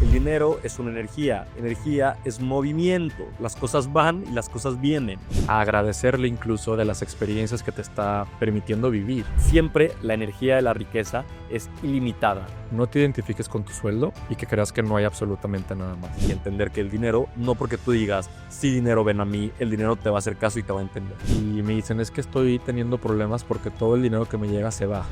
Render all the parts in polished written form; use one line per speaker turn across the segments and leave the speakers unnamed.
El dinero es una energía. Energía es movimiento. Las cosas van y las cosas vienen.
A agradecerle incluso de las experiencias que te está permitiendo vivir.
Siempre la energía de la riqueza es ilimitada.
No te identifiques con tu sueldo y que creas que no hay absolutamente nada más.
Y entender que el dinero, no porque tú digas, sí dinero ven a mí, el dinero te va a hacer caso y te va a entender.
Y me dicen, es que estoy teniendo problemas porque todo el dinero que me llega se va.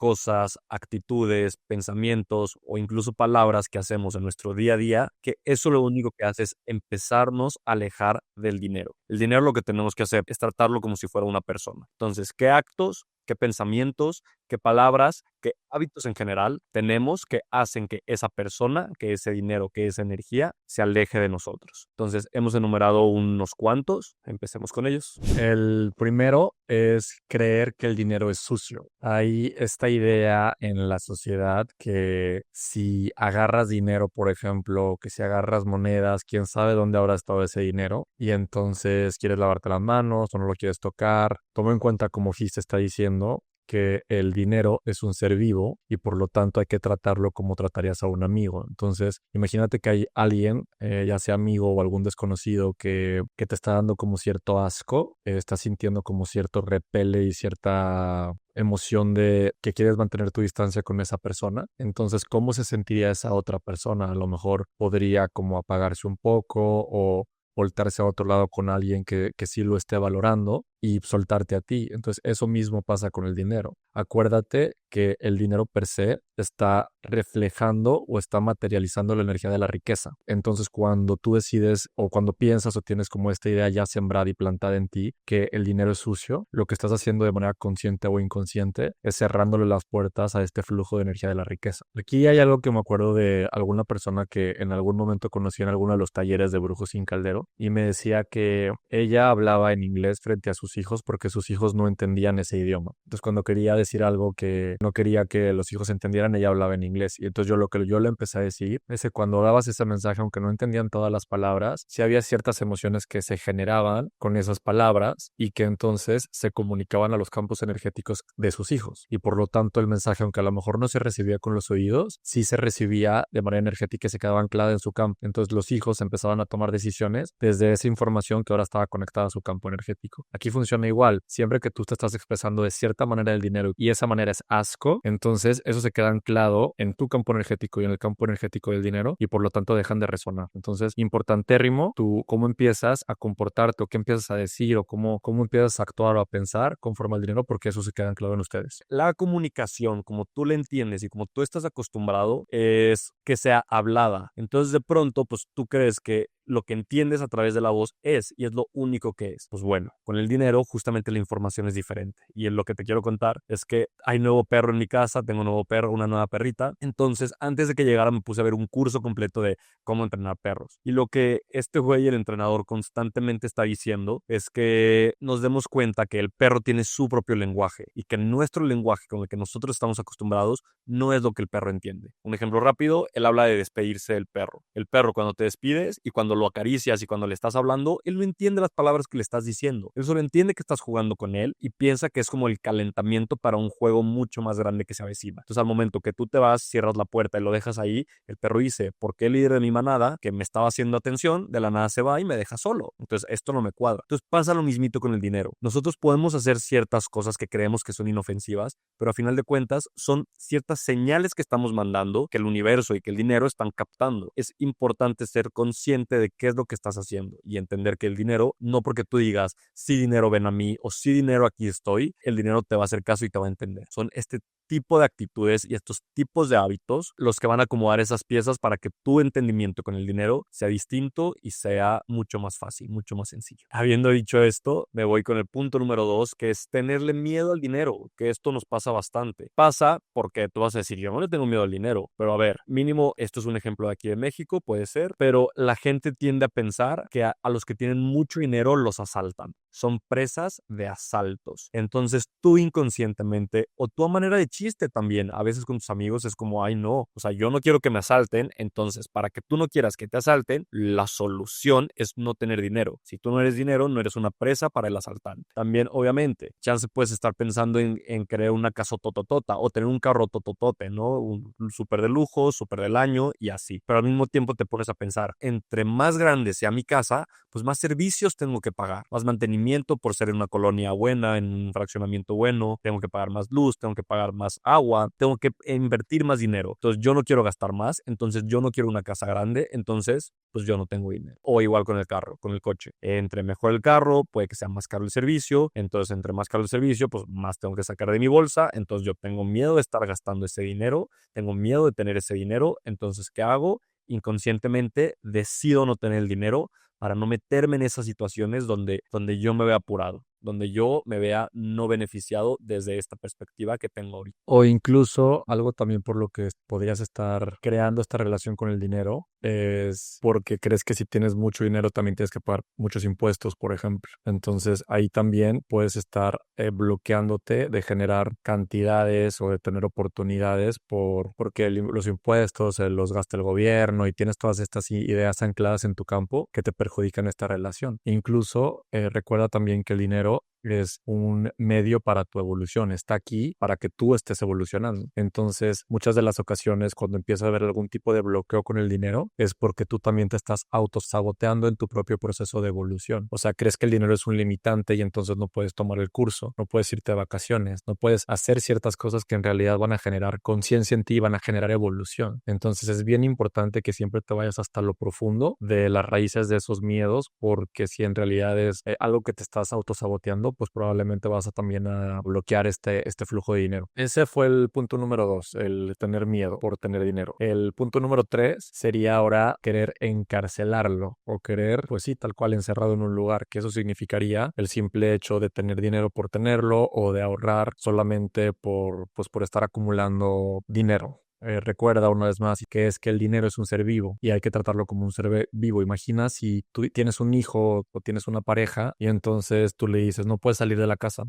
Cosas, actitudes, pensamientos o incluso palabras que hacemos en nuestro día a día, que eso lo único que hace es empezarnos a alejar del dinero. El dinero lo que tenemos que hacer es tratarlo como si fuera una persona. Entonces, ¿qué actos, qué pensamientos, qué palabras, qué hábitos en general tenemos que hacen que esa persona, que ese dinero, que esa energía se aleje de nosotros? Entonces, hemos enumerado unos cuantos, empecemos con ellos.
El primero es creer que el dinero es sucio. Hay esta idea en la sociedad que si agarras dinero, por ejemplo, que si agarras monedas, quién sabe dónde habrá estado ese dinero y entonces quieres lavarte las manos o no lo quieres tocar. Toma en cuenta, como Gis está diciendo, que el dinero es un ser vivo y por lo tanto hay que tratarlo como tratarías a un amigo. Entonces, imagínate que hay alguien, ya sea amigo o algún desconocido, que te está dando como cierto asco, estás sintiendo como cierto repele y cierta emoción de que quieres mantener tu distancia con esa persona. Entonces, ¿cómo se sentiría esa otra persona? A lo mejor podría como apagarse un poco o voltarse a otro lado con alguien que sí lo esté valorando y soltarte a ti. Entonces, eso mismo pasa con el dinero. Acuérdate que el dinero per se está reflejando o está materializando la energía de la riqueza. Entonces, cuando tú decides o cuando piensas o tienes como esta idea ya sembrada y plantada en ti que el dinero es sucio, lo que estás haciendo de manera consciente o inconsciente es cerrándole las puertas a este flujo de energía de la riqueza. Aquí hay algo que me acuerdo de alguna persona que en algún momento conocí en alguno de los talleres de Brujos sin Caldero y me decía que ella hablaba en inglés frente a sus hijos porque sus hijos no entendían ese idioma. Entonces, cuando quería decir algo que no quería que los hijos entendieran, ella hablaba en inglés. Y entonces lo que yo le empecé a decir es que cuando dabas ese mensaje, aunque no entendían todas las palabras, sí había ciertas emociones que se generaban con esas palabras y que entonces se comunicaban a los campos energéticos de sus hijos. Y por lo tanto, el mensaje, aunque a lo mejor no se recibía con los oídos, sí se recibía de manera energética y se quedaba anclada en su campo. Entonces, los hijos empezaban a tomar decisiones desde esa información que ahora estaba conectada a su campo energético. Aquí funciona igual. Siempre que tú te estás expresando de cierta manera del dinero y esa manera es asco, entonces eso se queda anclado en tu campo energético y en el campo energético del dinero y por lo tanto dejan de resonar. Entonces, importantérrimo, tú cómo empiezas a comportarte o qué empiezas a decir o cómo empiezas a actuar o a pensar conforme al dinero, porque eso se queda anclado en ustedes.
La comunicación, como tú la entiendes y como tú estás acostumbrado, es que sea hablada. Entonces, de pronto, pues tú crees que lo que entiendes a través de la voz es y es lo único que es. Pues bueno, con el dinero justamente la información es diferente. Y en lo que te quiero contar es que hay nuevo perro en mi casa, tengo un nuevo perro, una nueva perrita. Entonces, antes de que llegara me puse a ver un curso completo de cómo entrenar perros. Y lo que este güey, el entrenador, constantemente está diciendo es que nos demos cuenta que el perro tiene su propio lenguaje y que nuestro lenguaje con el que nosotros estamos acostumbrados no es lo que el perro entiende. Un ejemplo rápido, él habla de despedirse del perro. El perro cuando te despides y cuando lo acaricias y cuando le estás hablando, él no entiende las palabras que le estás diciendo. Él solo entiende que estás jugando con él y piensa que es como el calentamiento para un juego mucho más grande que se avecina. Entonces, al momento que tú te vas, cierras la puerta y lo dejas ahí, el perro dice, ¿por qué el líder de mi manada, que me estaba haciendo atención, de la nada se va y me deja solo? Entonces, esto no me cuadra. Entonces, pasa lo mismito con el dinero. Nosotros podemos hacer ciertas cosas que creemos que son inofensivas, pero a final de cuentas son ciertas señales que estamos mandando, que el universo y que el dinero están captando. Es importante ser consciente de qué es lo que estás haciendo y entender que el dinero, no porque tú digas, sí dinero ven a mí o sí dinero aquí estoy, el dinero te va a hacer caso y te va a entender. Son este tipo de actitudes y estos tipos de hábitos los que van a acomodar esas piezas para que tu entendimiento con el dinero sea distinto y sea mucho más fácil, mucho más sencillo. Habiendo dicho esto, me voy con el punto número 2, que es tenerle miedo al dinero, que esto nos pasa bastante. Pasa porque tú vas a decir, yo no le tengo miedo al dinero, pero a ver, mínimo esto es un ejemplo de aquí de México, puede ser, pero la gente tiende a pensar que a los que tienen mucho dinero los asaltan. son presas de asaltos. Entonces tú inconscientemente o tú a manera de chiste también, a veces con tus amigos es como, ay no, o sea, yo no quiero que me asalten, entonces para que tú no quieras que te asalten, la solución es no tener dinero. Si tú no eres dinero, no eres una presa para el asaltante. También, obviamente, chance puedes estar pensando en querer una casa tototota o tener un carro tototote, ¿no? Un súper de lujo, súper del año y así. Pero al mismo tiempo te pones a pensar, entre más grande sea mi casa, pues más servicios tengo que pagar, más mantenimiento por ser en una colonia buena, en un fraccionamiento bueno, tengo que pagar más luz, tengo que pagar más agua, tengo que invertir más dinero. Entonces yo no quiero gastar más, entonces yo no quiero una casa grande, entonces pues yo no tengo dinero. O igual con el carro, con el coche. Entre mejor el carro, puede que sea más caro el servicio, entonces entre más caro el servicio, pues más tengo que sacar de mi bolsa, entonces yo tengo miedo de estar gastando ese dinero, tengo miedo de tener ese dinero, entonces ¿qué hago? Inconscientemente decido no tener el dinero para no meterme en esas situaciones donde yo me vea apurado, donde yo me vea no beneficiado desde esta perspectiva que tengo ahorita.
O incluso algo también por lo que podrías estar creando esta relación con el dinero es porque crees que si tienes mucho dinero también tienes que pagar muchos impuestos, por ejemplo. Entonces ahí también puedes estar bloqueándote de generar cantidades o de tener oportunidades porque los impuestos los gasta el gobierno y tienes todas estas ideas ancladas en tu campo que te perjudican esta relación. Incluso recuerda también que el dinero es un medio para tu evolución, está aquí para que tú estés evolucionando. Entonces, muchas de las ocasiones cuando empieza a haber algún tipo de bloqueo con el dinero es porque tú también te estás autosaboteando en tu propio proceso de evolución. O sea, crees que el dinero es un limitante y entonces no puedes tomar el curso, no puedes irte de vacaciones, no puedes hacer ciertas cosas que en realidad van a generar conciencia en ti y van a generar evolución. Entonces, es bien importante que siempre te vayas hasta lo profundo de las raíces de esos miedos, porque si en realidad es algo que te estás autosaboteando, pues probablemente vas a también a bloquear este flujo de dinero. Ese fue el punto número 2, el tener miedo por tener dinero. El punto número 3 sería ahora querer encarcelarlo o querer, pues sí, tal cual encerrado en un lugar, que eso significaría el simple hecho de tener dinero por tenerlo o de ahorrar solamente por estar acumulando dinero. Recuerda una vez más que es que el dinero es un ser vivo y hay que tratarlo como un ser vivo. Imagina si tú tienes un hijo o tienes una pareja y entonces tú le dices no puedes salir de la casa.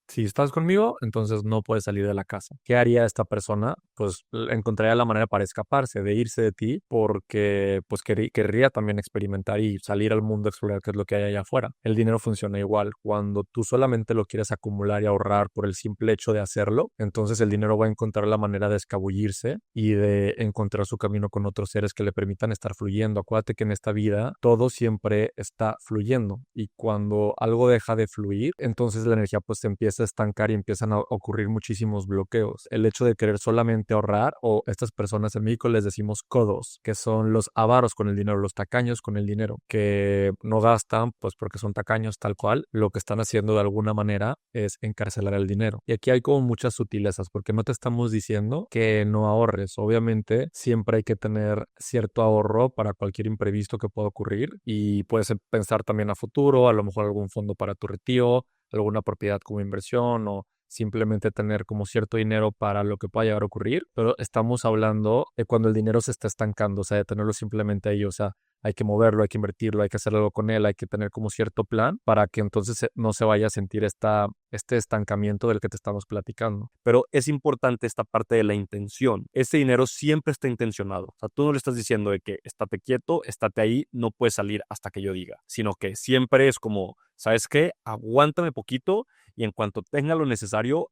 Si estás conmigo, entonces no puedes salir de la casa. ¿Qué haría esta persona? Pues encontraría la manera para escaparse, de irse de ti, porque pues querría también experimentar y salir al mundo a explorar qué es lo que hay allá afuera. El dinero funciona igual. Cuando tú solamente lo quieres acumular y ahorrar por el simple hecho de hacerlo, entonces el dinero va a encontrar la manera de escabullirse y de encontrar su camino con otros seres que le permitan estar fluyendo. Acuérdate que en esta vida todo siempre está fluyendo y cuando algo deja de fluir, entonces la energía pues se empieza a estancar y empiezan a ocurrir muchísimos bloqueos. El hecho de querer solamente ahorrar, o estas personas en México les decimos codos, que son los avaros con el dinero, los tacaños con el dinero, que no gastan pues porque son tacaños tal cual, lo que están haciendo de alguna manera es encarcelar el dinero. Y aquí hay como muchas sutilezas, porque no te estamos diciendo que no ahorres. Obviamente siempre hay que tener cierto ahorro para cualquier imprevisto que pueda ocurrir y puedes pensar también a futuro, a lo mejor algún fondo para tu retiro, alguna propiedad como inversión o simplemente tener como cierto dinero para lo que pueda llegar a ocurrir, pero estamos hablando de cuando el dinero se está estancando, o sea, de tenerlo simplemente ahí, o sea, hay que moverlo, hay que invertirlo, hay que hacer algo con él, hay que tener como cierto plan para que entonces no se vaya a sentir este estancamiento del que te estamos platicando.
Pero es importante esta parte de la intención. Ese dinero siempre está intencionado. O sea, tú no le estás diciendo de que estate quieto, estate ahí, no puedes salir hasta que yo diga, sino que siempre es como, ¿sabes qué? Aguántame poquito y en cuanto tenga lo necesario,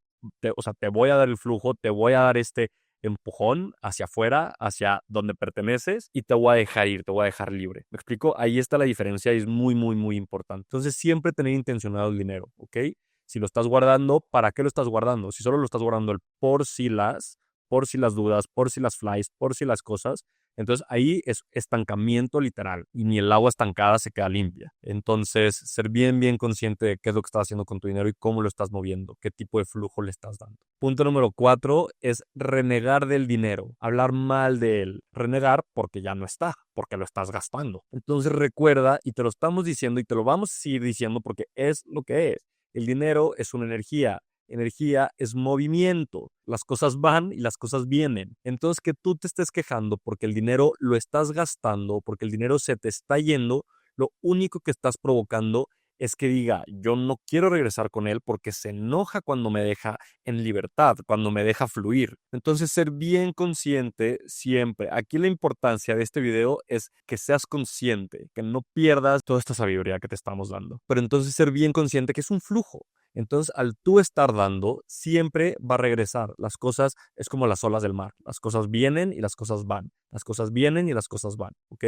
o sea, te voy a dar el flujo, te voy a dar este empujón hacia afuera, hacia donde perteneces y te voy a dejar ir, te voy a dejar libre. ¿Me explico? Ahí está la diferencia y es muy, muy, muy importante. Entonces, siempre tener intencionado el dinero, ¿ok? Si lo estás guardando, ¿para qué lo estás guardando? Si solo lo estás guardando el por si las dudas, por si las flies, por si las cosas, entonces ahí es estancamiento literal y ni el agua estancada se queda limpia. Entonces, ser bien, bien consciente de qué es lo que estás haciendo con tu dinero y cómo lo estás moviendo, qué tipo de flujo le estás dando. Punto número 4 es renegar del dinero, hablar mal de él. Renegar porque ya no está, porque lo estás gastando. Entonces recuerda, y te lo estamos diciendo y te lo vamos a seguir diciendo porque es lo que es. El dinero es una energía. Energía es movimiento. Las cosas van y las cosas vienen. Entonces, que tú te estés quejando porque el dinero lo estás gastando, porque el dinero se te está yendo, lo único que estás provocando es que diga, yo no quiero regresar con él porque se enoja cuando me deja en libertad, cuando me deja fluir. Entonces, ser bien consciente siempre. Aquí la importancia de este video es que seas consciente, que no pierdas toda esta sabiduría que te estamos dando. Pero entonces ser bien consciente que es un flujo. Entonces, al tú estar dando, siempre va a regresar. Las cosas es como las olas del mar. Las cosas vienen y las cosas van. Las cosas vienen y las cosas van, ¿ok?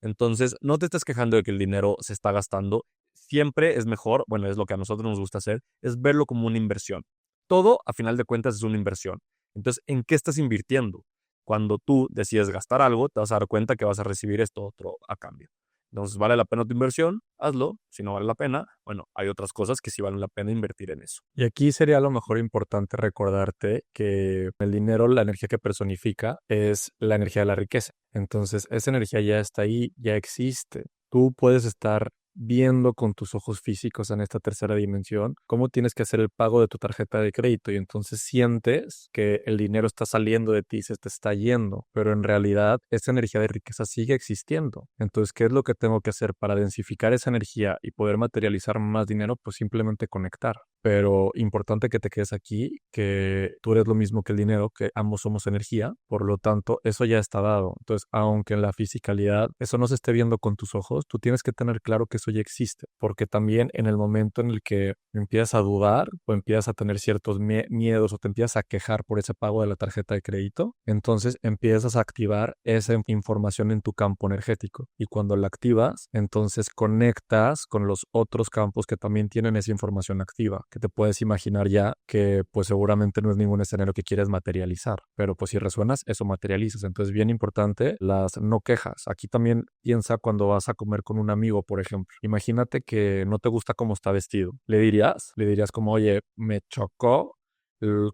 Entonces, no te estés quejando de que el dinero se está gastando. Siempre es mejor, bueno, es lo que a nosotros nos gusta hacer, es verlo como una inversión. Todo, a final de cuentas, es una inversión. Entonces, ¿en qué estás invirtiendo? Cuando tú decides gastar algo, te vas a dar cuenta que vas a recibir esto otro a cambio. Entonces, ¿vale la pena tu inversión? Hazlo. Si no vale la pena, bueno, hay otras cosas que sí valen la pena invertir en eso.
Y aquí sería a lo mejor importante recordarte que el dinero, la energía que personifica, es la energía de la riqueza. Entonces, esa energía ya está ahí, ya existe. Tú puedes estar viendo con tus ojos físicos en esta tercera dimensión cómo tienes que hacer el pago de tu tarjeta de crédito y entonces sientes que el dinero está saliendo de ti, se te está yendo, pero en realidad esa energía de riqueza sigue existiendo. Entonces, ¿qué es lo que tengo que hacer para densificar esa energía y poder materializar más dinero? Pues simplemente conectar. Pero importante que te quedes aquí, que tú eres lo mismo que el dinero, que ambos somos energía, por lo tanto, eso ya está dado. Entonces, aunque en la fisicalidad eso no se esté viendo con tus ojos, tú tienes que tener claro que eso ya existe, porque también en el momento en el que empiezas a dudar o empiezas a tener ciertos miedos o te empiezas a quejar por ese pago de la tarjeta de crédito, entonces empiezas a activar esa información en tu campo energético y cuando la activas, entonces conectas con los otros campos que también tienen esa información activa, que te puedes imaginar ya que pues seguramente no es ningún escenario que quieres materializar, pero pues si resuenas, eso materializas. Entonces bien importante las no quejas. Aquí también piensa cuando vas a comer con un amigo, por ejemplo. Imagínate que no te gusta cómo está vestido. Le dirías como, oye, me chocó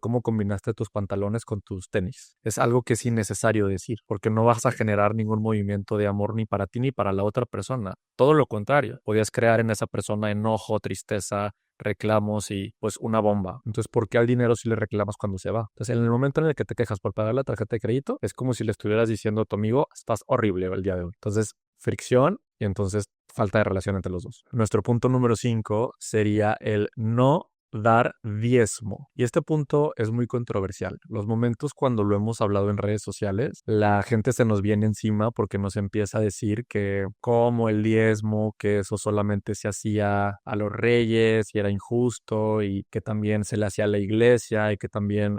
cómo combinaste tus pantalones con tus tenis. Es algo que es innecesario decir, porque no vas a generar ningún movimiento de amor ni para ti ni para la otra persona. Todo lo contrario, podías crear en esa persona enojo, tristeza, reclamos y pues una bomba. Entonces, ¿por qué al dinero si le reclamas cuando se va? Entonces, en el momento en el que te quejas por pagar la tarjeta de crédito, es como si le estuvieras diciendo a tu amigo, estás horrible el día de hoy. Entonces, fricción y entonces falta de relación entre los dos. Nuestro punto número 5 sería el no dar diezmo. Y este punto es muy controversial. Los momentos cuando lo hemos hablado en redes sociales, la gente se nos viene encima porque nos empieza a decir que como el diezmo, que eso solamente se hacía a los reyes y era injusto y que también se le hacía a la iglesia y que también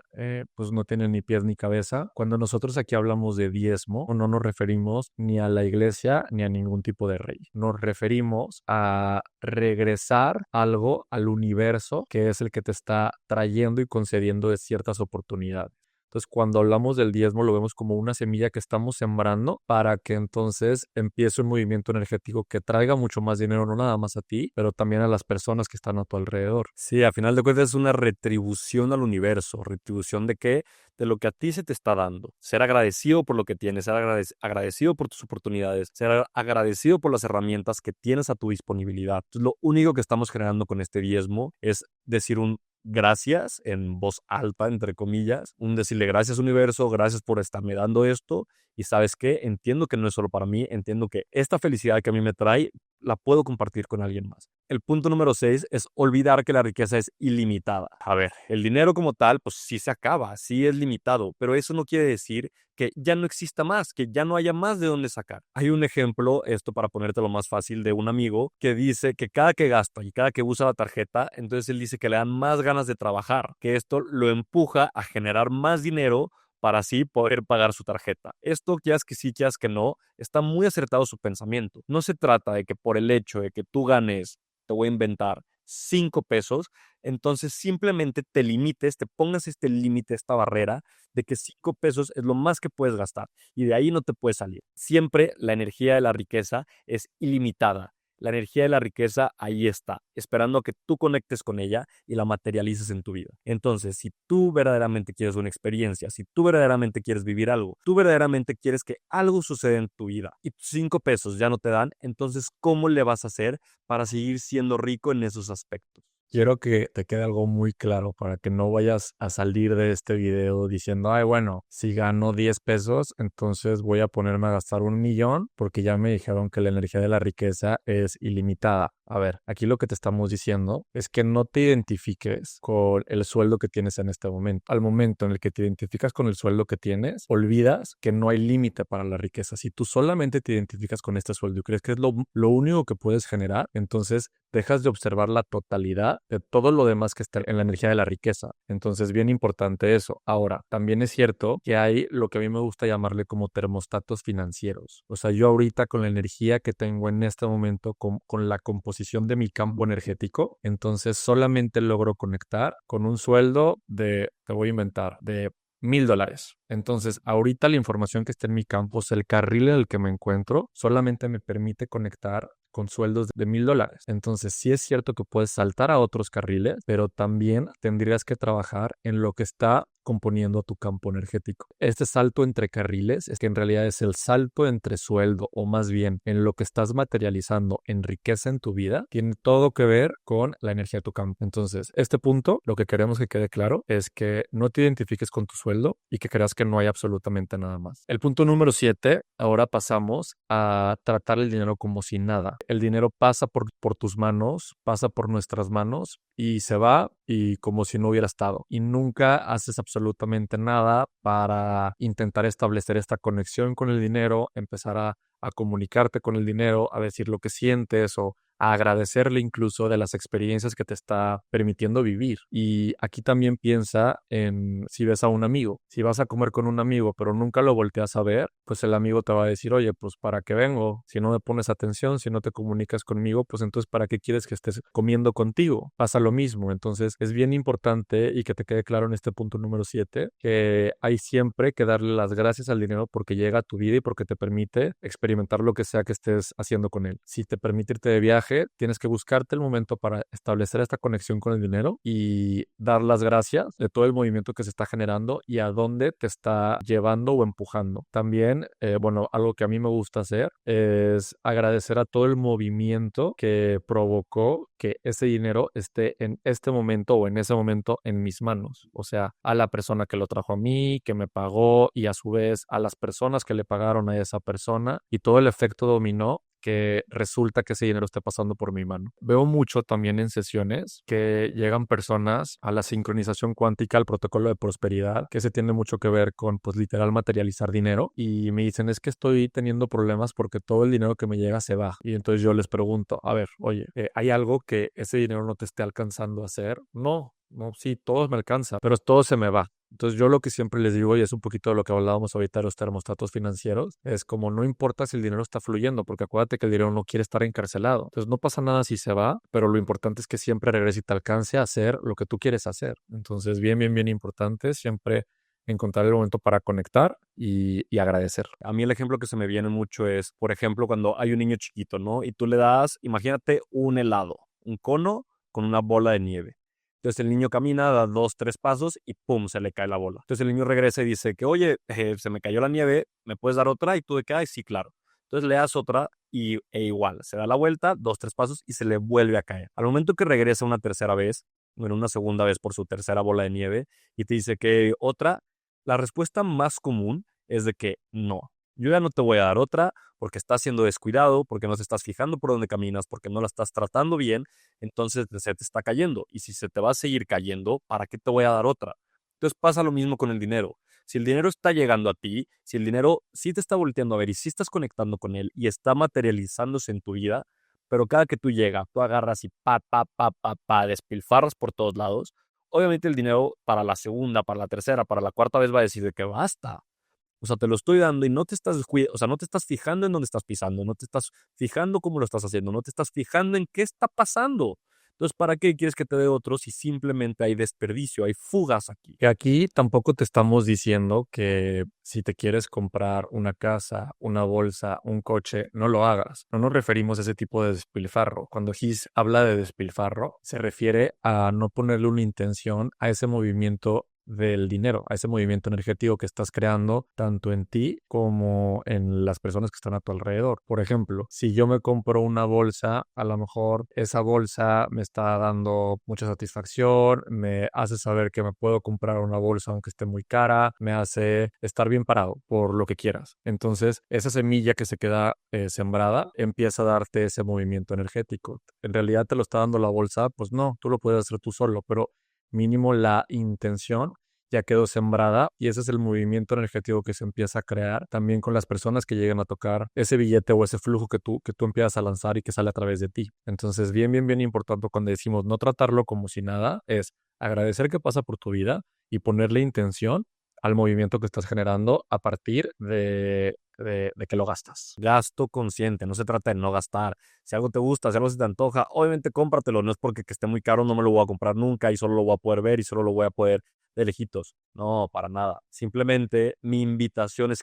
pues no tiene ni pies ni cabeza. Cuando nosotros aquí hablamos de diezmo, no nos referimos ni a la iglesia ni a ningún tipo de rey. Nos referimos a regresar algo al universo que es el que te está trayendo y concediendo de ciertas oportunidades. Entonces, cuando hablamos del diezmo, lo vemos como una semilla que estamos sembrando para que entonces empiece un movimiento energético que traiga mucho más dinero, no nada más a ti, pero también a las personas que están a tu alrededor.
Sí, a final de cuentas es una retribución al universo. ¿Retribución de qué? De lo que a ti se te está dando. Ser agradecido por lo que tienes, ser agradecido por tus oportunidades, ser agradecido por las herramientas que tienes a tu disponibilidad. Entonces, lo único que estamos generando con este diezmo es decir un gracias en voz alta, entre comillas, un decirle gracias universo, gracias por estarme dando esto y sabes qué, entiendo que no es solo para mí, entiendo que esta felicidad que a mí me trae la puedo compartir con alguien más. El punto número 6 es olvidar que la riqueza es ilimitada. A ver, el dinero como tal, pues sí se acaba, sí es limitado, pero eso no quiere decir que ya no exista más, que ya no haya más de dónde sacar. Hay un ejemplo, esto para ponértelo más fácil, de un amigo que dice que cada que gasta y cada que usa la tarjeta, entonces él dice que le dan más ganas de trabajar, que esto lo empuja a generar más dinero para así poder pagar su tarjeta. Esto, ya es que sí, ya es que no, está muy acertado su pensamiento. No se trata de que por el hecho de que tú ganes, te voy a inventar, 5 pesos, entonces simplemente te limites, te pongas este límite, esta barrera de que 5 pesos es lo más que puedes gastar y de ahí no te puedes salir. Siempre la energía de la riqueza es ilimitada. La energía de la riqueza ahí está, esperando a que tú conectes con ella y la materialices en tu vida. Entonces, si tú verdaderamente quieres una experiencia, si tú verdaderamente quieres vivir algo, tú verdaderamente quieres que algo suceda en tu vida y tus 5 pesos ya no te dan, entonces, ¿cómo le vas a hacer para seguir siendo rico en esos aspectos?
quiero que te quede algo muy claro para que no vayas a salir de este video diciendo, ay, bueno, si gano 10 pesos, entonces voy a ponerme a gastar 1 millón porque ya me dijeron que la energía de la riqueza es ilimitada. A ver, aquí lo que te estamos diciendo es que no te identifiques con el sueldo que tienes en este momento. Al momento en el que te identificas con el sueldo que tienes, olvidas que no hay límite para la riqueza. Si tú solamente te identificas con este sueldo y crees que es lo único que puedes generar, entonces dejas de observar la totalidad de todo lo demás que está en la energía de la riqueza. Entonces, bien importante eso. Ahora, también es cierto que hay lo que a mí me gusta llamarle como termostatos financieros. O sea, yo ahorita con la energía que tengo en este momento, con la composición de mi campo energético, entonces solamente logro conectar con un sueldo de, te voy a inventar, de $1,000. Entonces, ahorita la información que está en mi campo, es el carril en el que me encuentro, solamente me permite conectar con sueldos de $1,000. Entonces, sí es cierto que puedes saltar a otros carriles, pero también tendrías que trabajar en lo que está componiendo tu campo energético. Este salto entre carriles es que en realidad es el salto entre sueldo, o más bien en lo que estás materializando en riqueza en tu vida, tiene todo que ver con la energía de tu campo. Entonces, este punto, lo que queremos que quede claro es que no te identifiques con tu sueldo y que creas que no hay absolutamente nada más. El punto número 7, ahora pasamos a tratar el dinero como si nada. El dinero pasa por tus manos, pasa por nuestras manos y se va y como si no hubiera estado. Y nunca haces absolutamente nada para intentar establecer esta conexión con el dinero, empezar a comunicarte con el dinero, a decir lo que sientes o a agradecerle incluso de las experiencias que te está permitiendo vivir. Y aquí también piensa en si ves a un amigo. Si vas a comer con un amigo pero nunca lo volteas a ver, pues el amigo te va a decir, oye, pues ¿para qué vengo? Si no me pones atención, si no te comunicas conmigo, pues entonces ¿para qué quieres que estés comiendo contigo? Pasa lo mismo. Entonces es bien importante y que te quede claro en este punto número 7 que hay siempre que darle las gracias al dinero porque llega a tu vida y porque te permite experimentar lo que sea que estés haciendo con él. Si te permite irte de viaje, tienes que buscarte el momento para establecer esta conexión con el dinero y dar las gracias de todo el movimiento que se está generando y a dónde te está llevando o empujando. También, bueno, algo que a mí me gusta hacer es agradecer a todo el movimiento que provocó que ese dinero esté en este momento o en ese momento en mis manos. O sea, a la persona que lo trajo a mí, que me pagó y a su vez a las personas que le pagaron a esa persona y todo el efecto dominó que resulta que ese dinero esté pasando por mi mano. Veo mucho también en sesiones que llegan personas a la sincronización cuántica, al protocolo de prosperidad, que se tiene mucho que ver con, pues, literal materializar dinero. Y me dicen, es que estoy teniendo problemas porque todo el dinero que me llega se va. Y entonces yo les pregunto, a ver, oye, ¿hay algo que ese dinero no te esté alcanzando a hacer? No. No, sí, todo me alcanza, pero todo se me va. Entonces yo lo que siempre les digo, y es un poquito de lo que hablábamos ahorita de los termostatos financieros, es como no importa si el dinero está fluyendo, porque acuérdate que el dinero no quiere estar encarcelado. Entonces no pasa nada si se va, pero lo importante es que siempre regrese y te alcance a hacer lo que tú quieres hacer. Entonces bien importante siempre encontrar el momento para conectar y agradecer.
A mí el ejemplo que se me viene mucho es, por ejemplo, cuando hay un niño chiquito, ¿no? Y tú le das, imagínate un helado, un cono con una bola de nieve. Entonces el niño camina, da 2, 3 pasos y ¡pum! Se le cae la bola. Entonces el niño regresa y dice que, oye, se me cayó la nieve, ¿me puedes dar otra? Y tú de que, ay, sí, claro. Entonces le das otra e igual, se da la vuelta, 2, 3 pasos y se le vuelve a caer. Al momento que regresa una tercera vez, o en una segunda vez por su tercera bola de nieve, y te dice que otra, la respuesta más común es de que no. Yo ya no te voy a dar otra porque estás siendo descuidado, porque no te estás fijando por dónde caminas, porque no la estás tratando bien, entonces se te está cayendo. Y si se te va a seguir cayendo, ¿para qué te voy a dar otra? Entonces pasa lo mismo con el dinero. Si el dinero está llegando a ti, si el dinero sí te está volteando a ver y sí estás conectando con él y está materializándose en tu vida, pero cada que tú llegas, tú agarras y despilfarras por todos lados, obviamente el dinero para la segunda, para la tercera, para la cuarta vez va a decir de que basta. O sea, te lo estoy dando y no te estás o sea, no te estás fijando en dónde estás pisando, no te estás fijando cómo lo estás haciendo, no te estás fijando en qué está pasando. Entonces, ¿para qué quieres que te dé otro si simplemente hay desperdicio, hay fugas aquí?
Que aquí tampoco te estamos diciendo que si te quieres comprar una casa, una bolsa, un coche, no lo hagas. No nos referimos a ese tipo de despilfarro. Cuando Gis habla de despilfarro, se refiere a no ponerle una intención a ese movimiento del dinero, a ese movimiento energético que estás creando tanto en ti como en las personas que están a tu alrededor. Por ejemplo, si yo me compro una bolsa, a lo mejor esa bolsa me está dando mucha satisfacción, me hace saber que me puedo comprar una bolsa aunque esté muy cara, me hace estar bien parado por lo que quieras. Entonces, esa semilla que se queda sembrada empieza a darte ese movimiento energético. En realidad te lo está dando la bolsa, pues no, tú lo puedes hacer tú solo, pero mínimo la intención ya quedó sembrada y ese es el movimiento energético que se empieza a crear también con las personas que lleguen a tocar ese billete o ese flujo que tú empiezas a lanzar y que sale a través de ti. Entonces, bien importante cuando decimos no tratarlo como si nada, es agradecer que pasa por tu vida y ponerle intención al movimiento que estás generando a partir de que lo gastas.
Gasto consciente, no se trata de no gastar. Si algo te gusta, si algo se te antoja, obviamente cómpratelo. No es porque que esté muy caro, no me lo voy a comprar nunca y solo lo voy a poder ver y solo lo voy a poder de lejitos. No, para nada. Simplemente mi invitación es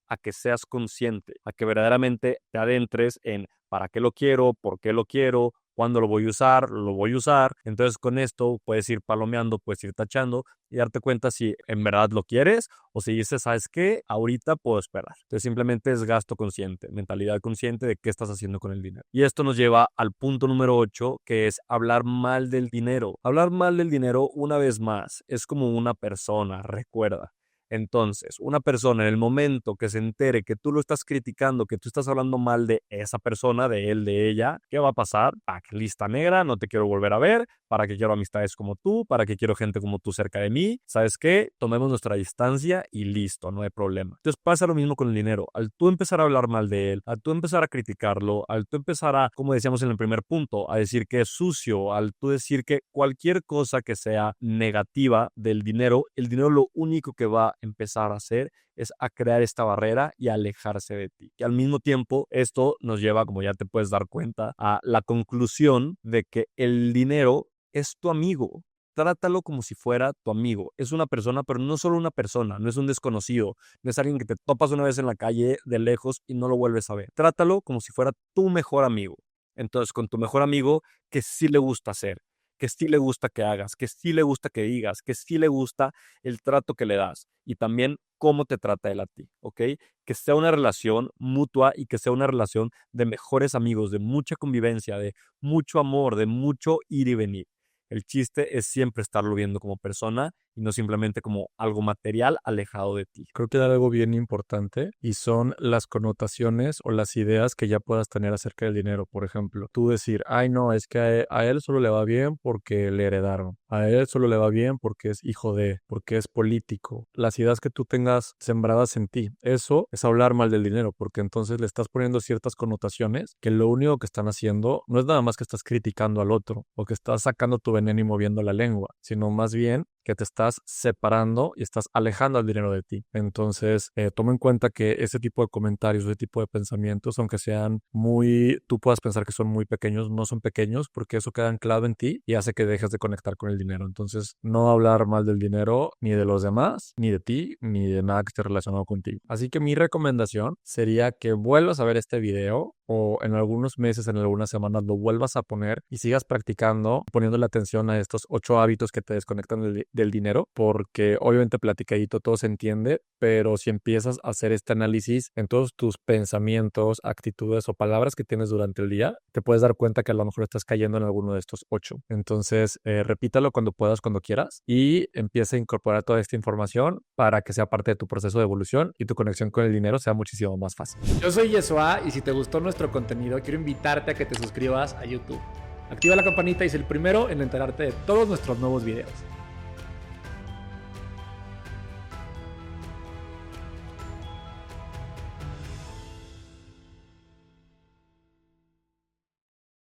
a que seas consciente, a que verdaderamente te adentres en para qué lo quiero, por qué lo quiero, cuándo lo voy a usar, lo voy a usar. Entonces con esto puedes ir palomeando, puedes ir tachando y darte cuenta si en verdad lo quieres o si dices, ¿sabes qué? Ahorita puedo esperar. Entonces simplemente es gasto consciente, mentalidad consciente de qué estás haciendo con el dinero. Y esto nos lleva al punto número 8, que es hablar mal del dinero. Hablar mal del dinero, una vez más, es como una persona, recuerda. Entonces, una persona en el momento que se entere que tú lo estás criticando, que tú estás hablando mal de esa persona, de él, de ella, ¿qué va a pasar? Lista negra, no te quiero volver a ver, para que quiero amistades como tú, para que quiero gente como tú cerca de mí. ¿Sabes qué? Tomemos nuestra distancia y listo, no hay problema. Entonces pasa lo mismo con el dinero. Al tú empezar a hablar mal de él, al tú empezar a criticarlo, al tú empezar a, como decíamos en el primer punto, a decir que es sucio, al tú decir que cualquier cosa que sea negativa del dinero, el dinero lo único que va a empezar a hacer es a crear esta barrera y a alejarse de ti. Y al mismo tiempo, esto nos lleva, como ya te puedes dar cuenta, a la conclusión de que el dinero es tu amigo. Trátalo como si fuera tu amigo. Es una persona, pero no solo una persona, no es un desconocido, no es alguien que te topas una vez en la calle de lejos y no lo vuelves a ver. Trátalo como si fuera tu mejor amigo. Entonces, con tu mejor amigo que sí le gusta hacer, que sí le gusta que hagas, que sí le gusta que digas, que sí le gusta el trato que le das y también cómo te trata él a ti, ¿ok? Que sea una relación mutua y que sea una relación de mejores amigos, de mucha convivencia, de mucho amor, de mucho ir y venir. El chiste es siempre estarlo viendo como persona y no simplemente como algo material alejado de ti.
Creo que hay algo bien importante y son las connotaciones o las ideas que ya puedas tener acerca del dinero. Por ejemplo, tú decir, ay no, es que a él solo le va bien porque le heredaron. A él solo le va bien porque es hijo de, porque es político. Las ideas que tú tengas sembradas en ti. Eso es hablar mal del dinero porque entonces le estás poniendo ciertas connotaciones que lo único que están haciendo no es nada más que estás criticando al otro o que estás sacando tu veneno y moviendo la lengua, sino más bien que te estás separando y estás alejando al dinero de ti. Entonces, toma en cuenta que ese tipo de comentarios, ese tipo de pensamientos, aunque sean tú puedas pensar que son muy pequeños, no son pequeños porque eso queda anclado en ti y hace que dejes de conectar con el dinero. Entonces, no hablar mal del dinero ni de los demás, ni de ti, ni de nada que esté relacionado contigo. Así que mi recomendación sería que vuelvas a ver este video o en algunos meses, en algunas semanas lo vuelvas a poner y sigas practicando, poniéndole atención a estos 8 hábitos que te desconectan del dinero, porque obviamente platicadito todo se entiende, pero si empiezas a hacer este análisis en todos tus pensamientos, actitudes o palabras que tienes durante el día, te puedes dar cuenta que a lo mejor estás cayendo en alguno de estos 8. Entonces, repítalo cuando puedas, cuando quieras y empieza a incorporar toda esta información para que sea parte de tu proceso de evolución y tu conexión con el dinero sea muchísimo más fácil.
Yo soy Yeshua y si te gustó nuestro contenido, quiero invitarte a que te suscribas a YouTube. Activa la campanita y sé el primero en enterarte de todos nuestros nuevos videos.